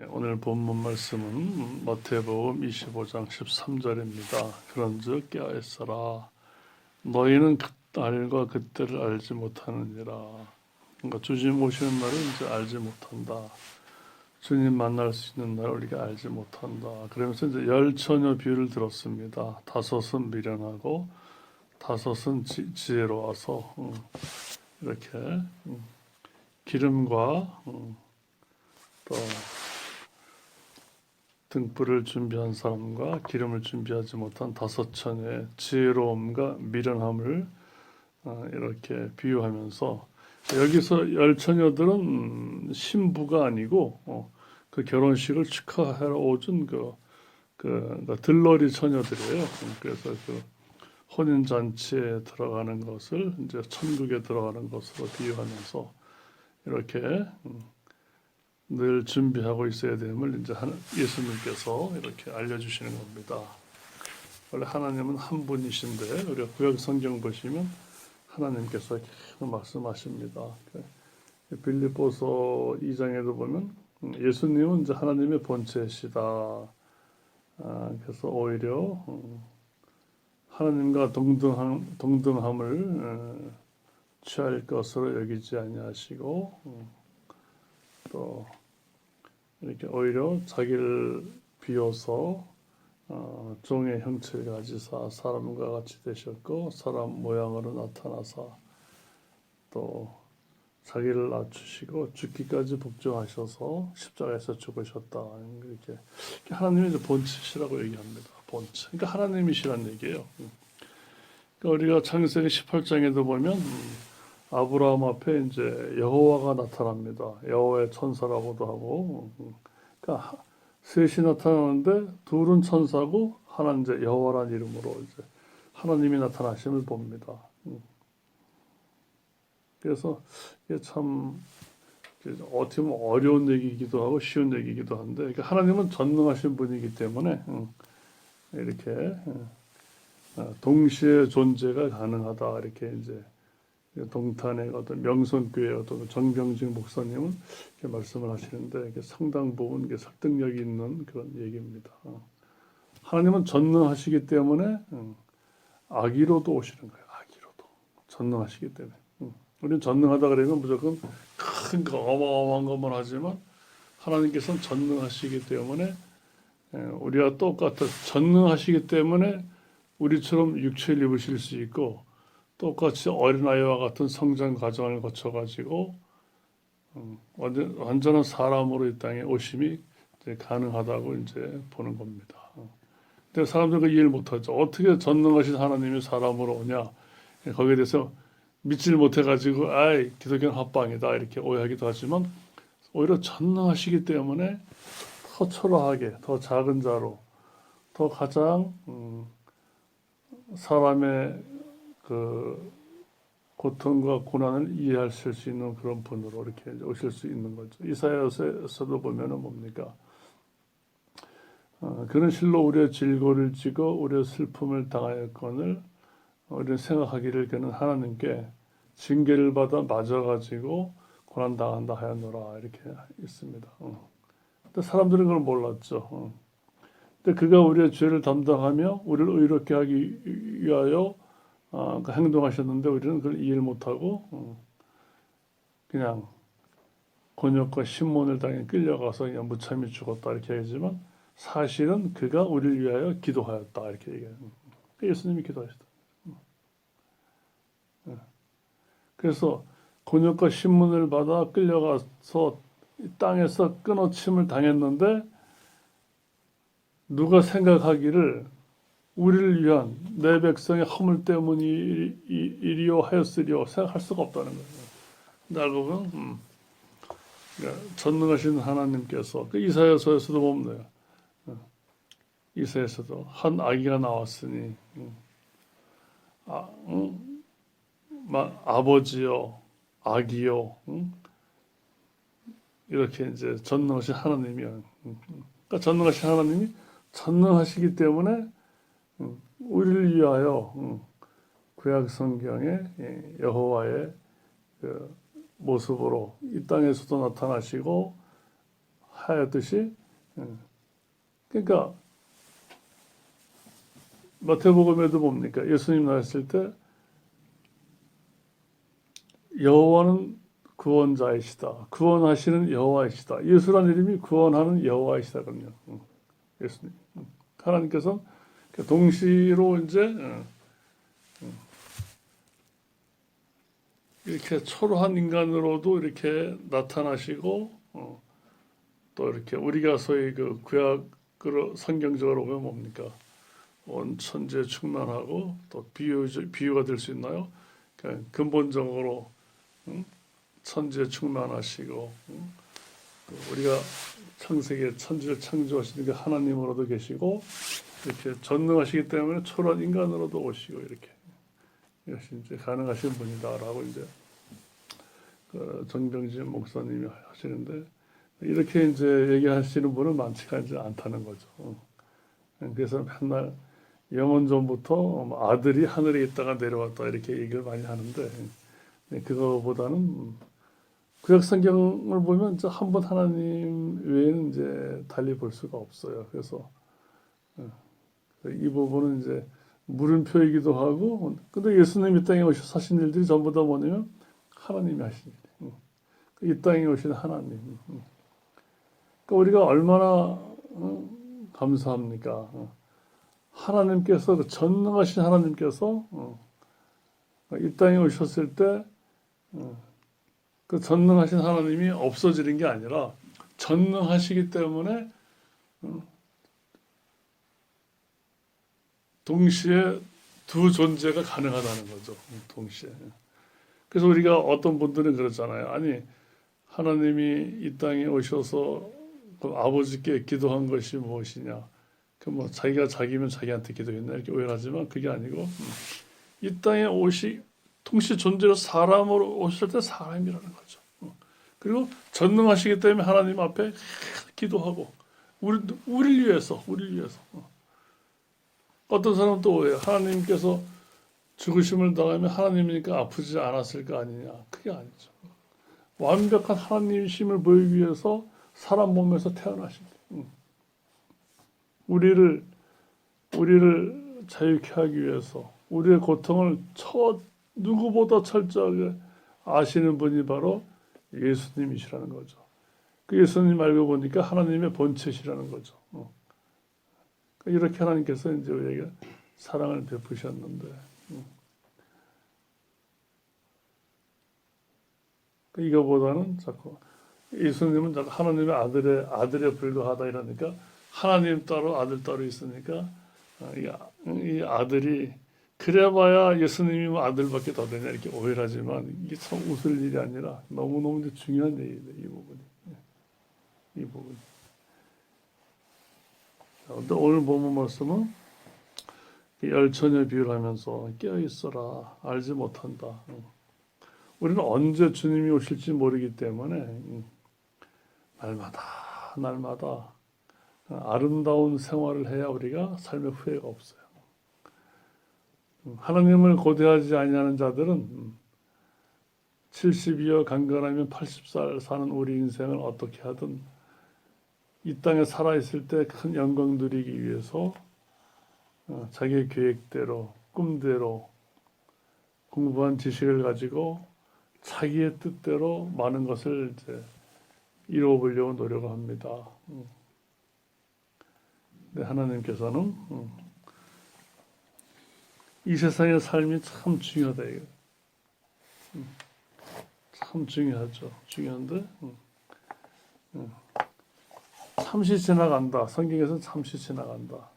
오늘 본문 말씀은 마태복음 25장 13절입니다. 그런즉 깨어있어라. 너희는 그날과 그때를 알지 못하느니라. 그러니까 주님 오시는 날을 이제 알지 못한다. 주님 만날 수 있는 날 우리가 알지 못한다. 그러면서 이제 열 처녀 비유를 들었습니다. 다섯은 미련하고 다섯은 지혜로워서 이렇게 기름과 또 등불을 준비한 사람과 기름을 준비하지 못한 다섯 처녀의 지혜로움과 미련함을 이렇게 비유하면서 여기서 열 처녀들은 신부가 아니고 그 결혼식을 축하하러 오준 그러니까 들러리 처녀들이에요. 그래서 그 혼인 잔치에 들어가는 것을 이제 천국에 들어가는 것으로 비유하면서 이렇게 늘 준비하고 있어야 됨을 이제 예수님께서 이렇게 알려주시는 겁니다. 원래 하나님은 한 분이신데 우리가 구약 성경 보시면 하나님께서 계속 말씀하십니다. 빌립보서 2장에도 보면 예수님은 이제 하나님의 본체시다. 그래서 오히려 하나님과 동등함을 취할 것으로 여기지 아니하시고 또 이렇게 오히려 자기를 비워서 종의 형체를 가지사 사람과 같이 되셨고 사람 모양으로 나타나사 또 자기를 낮추시고 죽기까지 복종하셔서 십자가에서 죽으셨다. 이렇게 하나님의 본체시라고 얘기합니다. 본체. 그러니까 하나님이시란 얘기예요. 그러니까 우리가 창세기 18장에도 보면 아브라함 앞에 이제 여호와가 나타납니다. 여호와의 천사라고도 하고, 그러니까 셋이 나타나는데 둘은 천사고 하나는 이제 여호와란 이름으로 이제 하나님이 나타나심을 봅니다. 그래서 이게 참 어떻게 보면 어려운 얘기이기도 하고 쉬운 얘기이기도 한데, 그러니까 하나님은 전능하신 분이기 때문에 이렇게 동시에 존재가 가능하다 이렇게 이제. 동탄의 어떤 명성교회 어떤 정병진 목사님은 이렇게 말씀을 하시는데 이게 상당 부분 이게 설득력이 있는 그런 얘기입니다. 하나님은 전능하시기 때문에 악의로도 오시는 거예요. 악의로도 전능하시기 때문에. 우리는 전능하다 그러면 무조건 큰 거 어마어마한 것만 하지만 하나님께서는 전능하시기 때문에 우리와 똑같아 전능하시기 때문에 우리처럼 육체를 입으실 수 있고. 똑같이 어린아이와 같은 성장 과정을 거쳐가지고 완전한 사람으로 이 땅에 오심이 이제 가능하다고 이제 보는 겁니다. 근데 사람들은 그 이해를 못하죠. 어떻게 전능하신 하나님이 사람으로 오냐? 거기에 대해서 믿지를 못해가지고 아이 기독교는 합방이다 이렇게 오해하기도 하지만 오히려 전능하시기 때문에 더 초라하게 더 작은 자로 더 가장 사람의 그 고통과 고난을 이해하실 수 있는 그런 분으로 이렇게 오실 수 있는 거죠. 이사야서에서도 보면은 뭡니까? 그는 실로 우리의 질고를 지고 우리의 슬픔을 당하였거늘 우리는 생각하기를 그는 하나님께 징계를 받아 맞아가지고 고난 당한다 하였노라 이렇게 있습니다. 근데 사람들은 그걸 몰랐죠. 근데 그가 우리의 죄를 담당하며 우리를 의롭게 하기 위하여 행동하셨는데 우리는 그걸 이해를 못하고 그냥 곤욕과 신문을 당해 끌려가서 그냥 무참히 죽었다 이렇게 하지만 사실은 그가 우리를 위하여 기도하였다 이렇게 얘기해요. 예수님이 기도하셨다. 그래서 곤욕과 신문을 받아 끌려가서 이 땅에서 끊어침을 당했는데 누가 생각하기를 우리를 위한 내 백성의 허물 때문이리요 하였으리요 생각할 수가 없다는 거예요. 근데 알고 보면 전능하신 하나님께서 그 이사야서에서도 보면 이사야서도 한 아기가 나왔으니 아버지요 아기요 이렇게 이제 전능하신 하나님이요. 그러니까 전능하신 하나님이 전능하시기 때문에 우리를 위하여 구약 성경에 여호와의 그 모습으로 이 땅에서도 나타나시고 하였듯이 그러니까 마태복음에도 뭡니까? 예수님 나왔을 때 여호와는 구원자이시다. 구원하시는 여호와이시다. 예수라는 이름이 구원하는 여호와이시다거든요. 예수님. 하나님께서 동시로 이제 이렇게 초라한 인간으로도 이렇게 나타나시고 또 이렇게 우리가 소위 그 구약으로 성경적으로 보면 뭡니까? 온 천지에 충만하고 또 비유가 될 수 있나요? 그러니까 근본적으로 천지에 충만하시고 우리가 창세기에 천지를 창조하시는 그 하나님으로도 계시고 이렇게 전능하시기 때문에 초라한 인간으로도 오시고 이렇게 이것이 이제 가능하신 분이다라고 이제 그 정병진 목사님이 하시는데 이렇게 이제 얘기하시는 분은 많지가 이제 않다는 거죠. 그래서 맨날 영원전부터 아들이 하늘에 있다가 내려왔다 이렇게 얘기를 많이 하는데 그거보다는 구약 성경을 보면 한 번 하나님 외에는 이제 달리 볼 수가 없어요. 그래서 이 부분은 이제 물음표이기도 하고, 근데 예수님 이 땅에 오셔서 하신 일들이 전부 다 뭐냐면 하나님이 하신 일. 이 땅에 오신 하나님. 그러니까 우리가 얼마나 감사합니까? 하나님께서 그 전능하신 하나님께서 이 땅에 오셨을 때 그 전능하신 하나님이 없어지는 게 아니라 전능하시기 때문에 동시에 두 존재가 가능하다는 거죠. 동시에. 그래서 우리가 어떤 분들은 그러잖아요. 아니 하나님이 이 땅에 오셔서 그 아버지께 기도한 것이 무엇이냐? 그 뭐 자기가 자기면 자기한테 기도했나 이렇게 오해하지만 그게 아니고 이 땅에 동시 존재로 사람으로 오실 때 사람이라는 거죠. 그리고 전능하시기 때문에 하나님 앞에 기도하고 우리를 위해서. 어떤 사람은 또 오해해요. 하나님께서 죽으심을 당하면 하나님이니까 아프지 않았을 거 아니냐. 그게 아니죠. 완벽한 하나님이심을 보이기 위해서 사람 몸에서 태어나신 거예요. 우리를 자유케 하기 위해서 우리의 고통을 누구보다 철저하게 아시는 분이 바로 예수님이시라는 거죠. 그 예수님 알고 보니까 하나님의 본체시라는 거죠. 이렇게 하나님께서 이제 우리에게 사랑을 베푸셨는데, 이거보다는 자꾸 예수님은 자꾸 하나님의 아들에 불과하다 이러니까 하나님 따로 아들 따로 있으니까 이 아들이 그래봐야 예수님이 아들밖에 더 되냐 이렇게 오해를 하지만 이게 참 웃을 일이 아니라 너무너무 중요한 얘기예요. 이 부분이. 근데 오늘 본문 말씀은 열처녀 비유를 하면서 깨어있어라 알지 못한다. 우리는 언제 주님이 오실지 모르기 때문에 날마다 아름다운 생활을 해야 우리가 삶의 후회가 없어요. 하나님을 고대하지 아니하는 자들은 70이여 강건하면 80살 사는 우리 인생을 어떻게 하든 이 땅에 살아있을 때 큰 영광 누리기 위해서 자기의 계획대로 꿈대로 공부한 지식을 가지고 자기의 뜻대로 많은 것을 이제 이루어보려고 노력을 합니다. 근데 하나님께서는 이 세상의 삶이 참 중요하다 이거. 참 중요하죠. 중요한데 잠시 지나간다. 성경에서는 잠시 지나간다.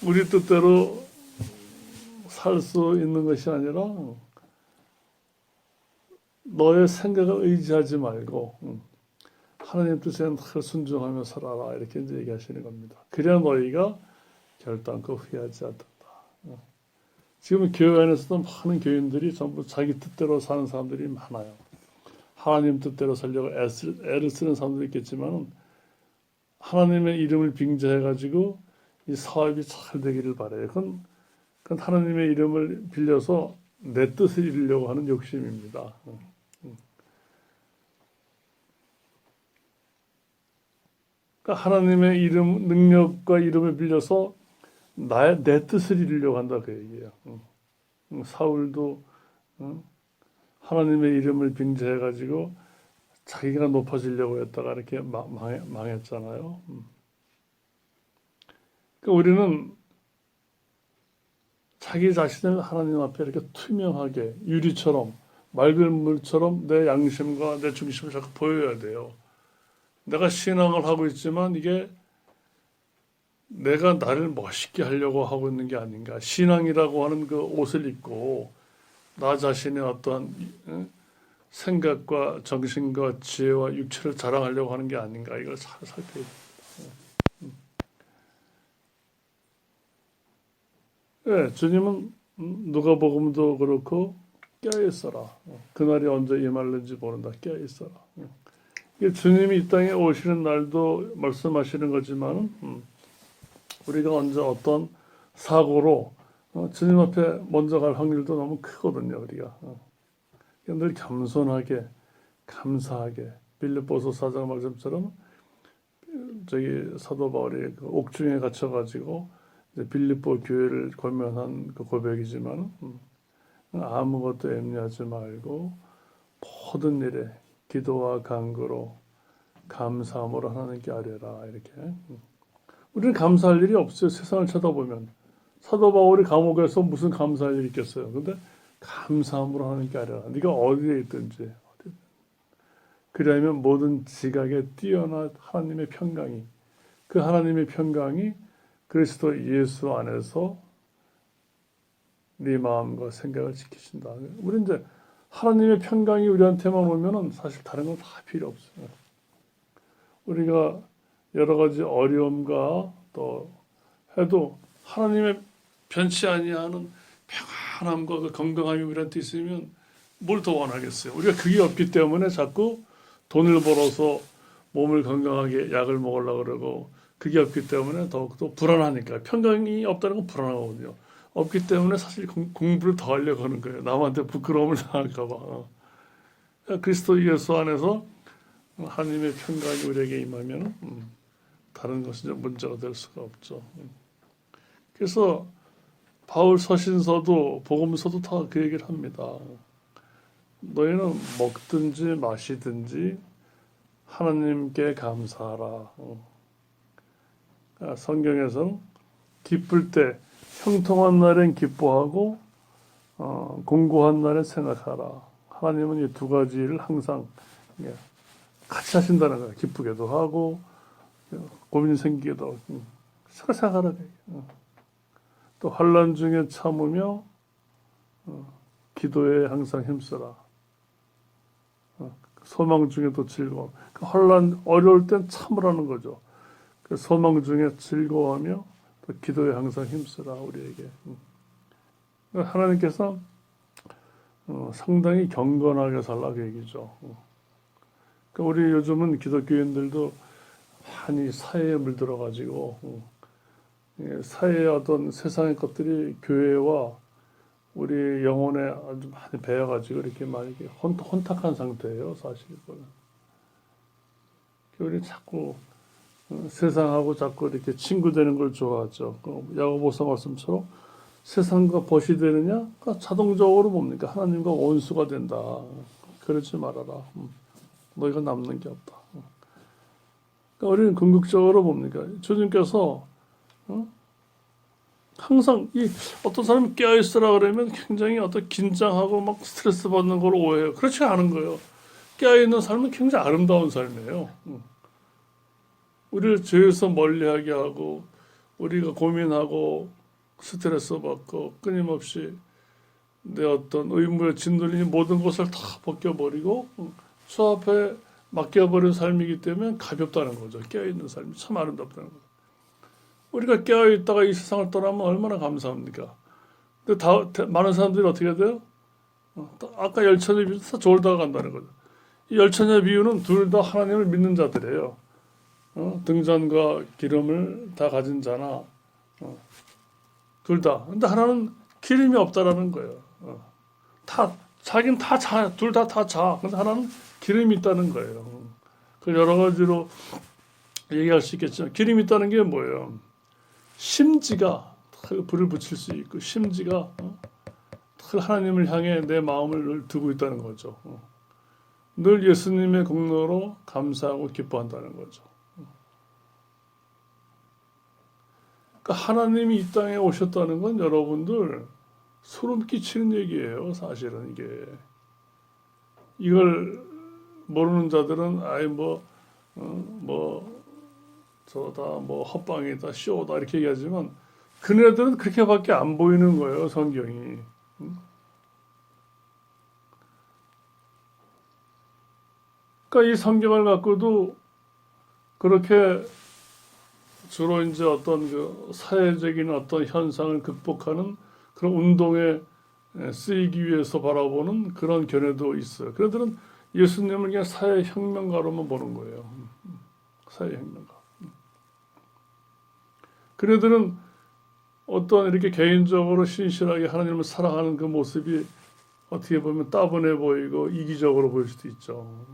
우리 뜻대로 살 수 있는 것이 아니라 너의 생각을 의지하지 말고 하나님 뜻에 늘 순종하며 살아라 이렇게 이제 얘기하시는 겁니다. 그래야 너희가 결단코 후회하지 않는다. 지금 교회 안에서도 많은 교인들이 전부 자기 뜻대로 사는 사람들이 많아요. 하나님 뜻대로 살려고 애를 쓰는 사람도 있겠지만 하나님의 이름을 빙자해가지고 이 사업이 잘 되기를 바래요. 그건 하나님의 이름을 빌려서 내 뜻을 이루려고 하는 욕심입니다. 그러니까 하나님의 이름, 능력과 이름을 빌려서 내 뜻을 이루려고 한다 그 얘기예요. 사울도 하나님의 이름을 빙자해가지고 자기가 높아지려고 했다가 이렇게 망했잖아요. 그러니까 우리는 자기 자신을 하나님 앞에 이렇게 투명하게 유리처럼 맑은 물처럼 내 양심과 내 중심을 자꾸 보여야 돼요. 내가 신앙을 하고 있지만 이게 내가 나를 멋있게 하려고 하고 있는 게 아닌가. 신앙이라고 하는 그 옷을 입고 나 자신의 어떠한 생각과 정신과 지혜와 육체를 자랑하려고 하는 게 아닌가. 이걸 잘 살펴야 돼요. 네, 주님은 누가복음도 그렇고 깨어있어라. 그날이 언제 임할는지 모른다. 깨어있어라. 이게 주님이 이 땅에 오시는 날도 말씀하시는 거지만 우리가 언제 어떤 사고로 주님 앞에 먼저 갈 확률도 너무 크거든요. 우리가 늘 겸손하게 감사하게 빌립보서 4장 말씀처럼 저기 사도 바울이 그 옥중에 갇혀가지고 빌립보 교회를 권면한 그 고백이지만 아무것도 염려하지 말고 모든 일에 기도와 간구로 감사함으로 하나님께 아뢰라 이렇게. 우리는 감사할 일이 없어요. 세상을 쳐다보면 사도 바울이 감옥에서 무슨 감사할 일이 있겠어요. 근데 감사함으로 하나님께 아뢰라. 네가 어디에 있든지 그리하면 모든 지각에 뛰어난 하나님의 평강이 그 하나님의 평강이 그리스도 예수 안에서 네 마음과 생각을 지키신다. 우리 이제 하나님의 평강이 우리한테만 오면은 사실 다른 건 다 필요 없어요. 우리가 여러 가지 어려움과 또 해도 하나님의 변치 아니하는 평안함과 그 건강함이 우리한테 있으면 뭘 더 원하겠어요. 우리가 그게 없기 때문에 자꾸 돈을 벌어서 몸을 건강하게 약을 먹으려고 그러고 그게 없기 때문에 더욱더 불안하니까. 평강이 없다는 건 불안하거든요. 없기 때문에 사실 공부를 더 하려고 하는 거예요. 남한테 부끄러움을 당할까 봐. 그리스도 예수 안에서 하나님의 평강이 우리에게 임하면 다른 것은 문제가 될 수가 없죠. 그래서 바울 서신서도 복음서도 다 그 얘기를 합니다. 너희는 먹든지 마시든지 하나님께 감사하라. 성경에서는 기쁠 때 형통한 날엔 기뻐하고 공고한 날엔 생각하라. 하나님은 이 두 가지를 항상 같이 하신다는 거예요. 기쁘게도 하고 고민 생기기도 하고 생각하라. 또 환난 중에 참으며 기도에 항상 힘쓰라. 소망 중에도 즐거워. 환난 어려울 땐 참으라는 거죠. 소망 중에 즐거워하며 또 기도에 항상 힘쓰라 우리에게. 하나님께서 상당히 경건하게 살라 그 얘기죠. 우리 요즘은 기독교인들도 많이 사회에 물들어가지고 사회의 어떤 세상의 것들이 교회와 우리 영혼에 아주 많이 배어가지고 이렇게 많이 혼탁한 상태예요, 사실. 우리 자꾸 세상하고 자꾸 이렇게 친구 되는 걸 좋아하죠. 야고보서 말씀처럼 세상과 벗이 되느냐? 그러니까 자동적으로 뭡니까? 하나님과 원수가 된다. 그러지 말아라. 너희가 남는 게 없다. 그러니까 우리는 궁극적으로 뭡니까? 주님께서 항상 어떤 사람이 깨어있으라 그러면 굉장히 어떤 긴장하고 막 스트레스 받는 걸 오해해요. 그렇지 않은 거예요. 깨어있는 삶은 굉장히 아름다운 삶이에요. 우리를 죄에서 멀리하게 하고 우리가 고민하고 스트레스 받고 끊임없이 내 어떤 의무에 짓눌리는 모든 것을 다 벗겨버리고 주 앞에 맡겨버린 삶이기 때문에 가볍다는 거죠. 깨어있는 삶이 참 아름답다는 거죠. 우리가 깨어있다가 이 세상을 떠나면 얼마나 감사합니까? 근데 많은 사람들이 어떻게 돼요? 아까 열처녀 비유 다 졸다가 간다는 거죠. 이 열처녀 비유는 둘 다 하나님을 믿는 자들이에요. 등잔과 기름을 다 가진 자나 둘 다. 근데 하나는 기름이 없다라는 거예요. 자기는 다 자, 둘 다 자. 근데 하나는 기름이 있다는 거예요. 그 여러 가지로 얘기할 수 있겠지만 기름이 있다는 게 뭐예요? 심지가 불을 붙일 수 있고 심지가 하나님을 향해 내 마음을 두고 있다는 거죠. 늘 예수님의 공로로 감사하고 기뻐한다는 거죠. 그러니까 하나님이 이 땅에 오셨다는 건 여러분들 소름 끼치는 얘기예요. 사실은 이게 이걸 모르는 자들은 아이 저다 헛방이다 쇼다 이렇게 얘기하지만 그네들은 그렇게밖에 안 보이는 거예요. 성경이. 그러니까 이 성경을 갖고도 그렇게 주로 이제 어떤 그 사회적인 어떤 현상을 극복하는 그런 운동에 쓰이기 위해서 바라보는 그런 견해도 있어요. 그들은 예수님을 그냥 사회혁명가로만 보는 거예요. 사회혁명가. 그들은 어떤 이렇게 개인적으로 신실하게 하나님을 사랑하는 그 모습이 어떻게 보면 따분해 보이고 이기적으로 보일 수도 있죠.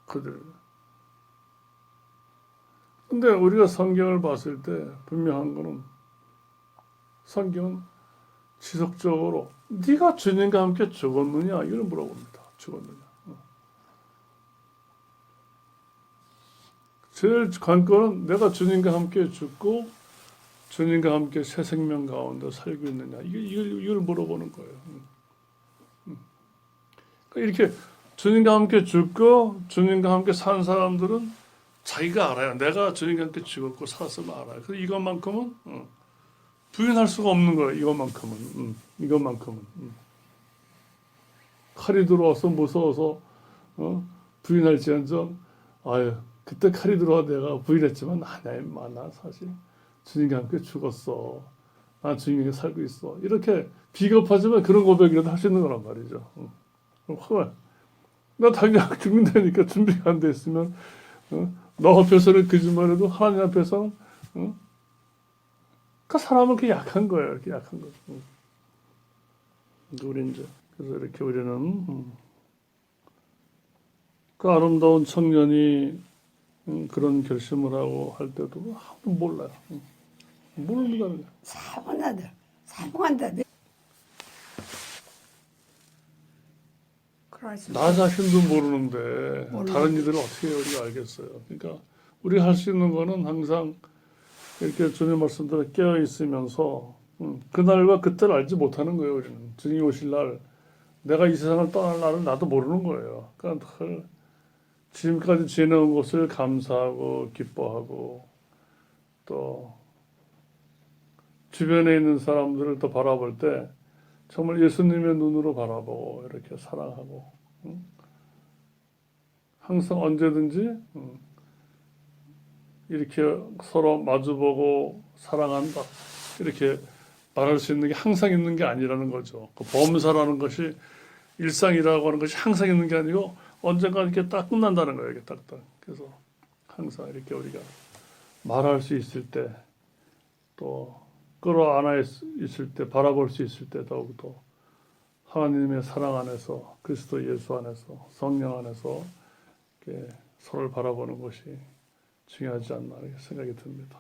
그들. 근데 우리가 성경을 봤을 때 분명한 거는 성경은 지속적으로 네가 주님과 함께 죽었느냐 이걸 물어봅니다. 죽었느냐. 제일 관건은 내가 주님과 함께 죽고 주님과 함께 새 생명 가운데 살고 있느냐 이걸 물어보는 거예요. 그러니까 이렇게 주님과 함께 죽고 주님과 함께 산 사람들은 자기가 알아요. 내가 주님과 함께 죽었고 살았음을 알아요. 그래서 이것만큼은 부인할 수가 없는 거예요. 이것만큼은. 칼이 들어와서 무서워서 부인할지언정 아유 그때 칼이 들어와 내가 부인했지만 아니야 나 사실 주님과 함께 죽었어. 난 주님과 살고 있어. 이렇게 비겁하지만 그런 고백이라도 할 수 있는 거란 말이죠. 나 당장 죽는다니까 준비가 안 돼 있으면 너 앞에서는 거짓말해도 하나님 앞에서는 그 사람은 그렇게 약한 거예요. 이렇게 약한 거. 우리 이제 그래서 이렇게 우리는 그 아름다운 청년이 그런 결심을 하고 할 때도 아무도 몰라요. 모릅니다. 사모나들 사모한다들. 나 자신도 모르는데 다른 이들은 어떻게 우리가 알겠어요. 그러니까 우리가 할 수 있는 거는 항상 이렇게 주님 말씀대로 깨어 있으면서 그날과 그때를 알지 못하는 거예요. 우리는 주님 오실 날 내가 이 세상을 떠날 날은 나도 모르는 거예요. 그러니까 지금까지 지내온 것을 감사하고 기뻐하고 또 주변에 있는 사람들을 또 바라볼 때 정말 예수님의 눈으로 바라보고 이렇게 사랑하고 항상 언제든지 이렇게 서로 마주보고 사랑한다 이렇게 말할 수 있는 게 항상 있는 게 아니라는 거죠. 그 범사라는 것이 일상이라고 하는 것이 항상 있는 게 아니고 언젠가 이렇게 딱 끝난다는 거예요. 이렇게 딱딱. 그래서 항상 이렇게 우리가 말할 수 있을 때 또 끌어안아 있을 때 바라볼 수 있을 때 더욱더 하나님의 사랑 안에서 그리스도 예수 안에서 성령 안에서 이렇게 서로를 바라보는 것이 중요하지 않나 이렇게 생각이 듭니다.